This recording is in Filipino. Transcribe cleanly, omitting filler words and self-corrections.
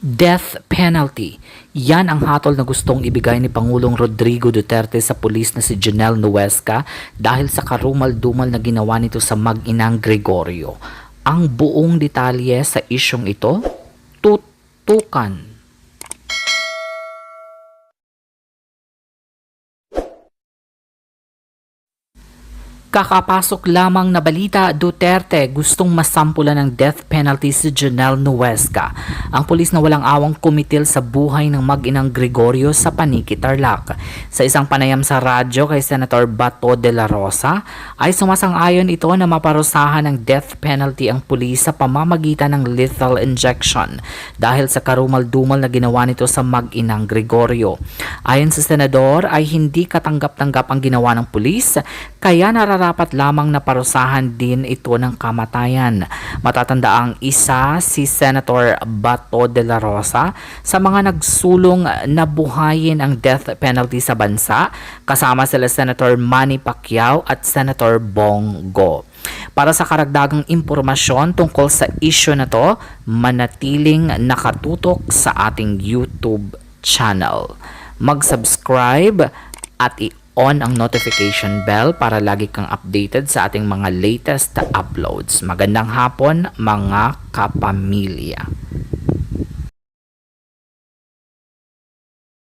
Death penalty. Yan ang hatol na gustong ibigay ni Pangulong Rodrigo Duterte sa pulis na si Janelle Nuesca dahil sa karumal-dumal na ginawa nito sa mag-inang Gregorio. Ang buong detalye sa isyong ito, tutukan. Kakapasok lamang na balita, Duterte gustong masampulan ng death penalty si Janelle Nuesca. Ang pulis na walang awang kumitil sa buhay ng mag-inang Gregorio sa Paniki, Tarlac. Sa isang panayam sa radyo kay Senator Bato de la Rosa, ay sumasang-ayon ito na maparusahan ng death penalty ang pulis sa pamamagitan ng lethal injection dahil sa karumal-dumal na ginawa nito sa mag-inang Gregorio. Ayon sa senador ay hindi katanggap-tanggap ang ginawa ng pulis, kaya nararapat lamang na parusahan din ito ng kamatayan. Matatanda ang isa si Senator Bato de la Rosa sa mga nagsulong na buhayin ang death penalty sa bansa, kasama sila Senator Manny Pacquiao at Senator Bongo. Para sa karagdagang impormasyon tungkol sa issue na to, manatiling nakatutok sa ating YouTube channel. Mag-subscribe at on ang notification bell para lagi kang updated sa ating mga latest uploads. Magandang hapon mga kapamilya.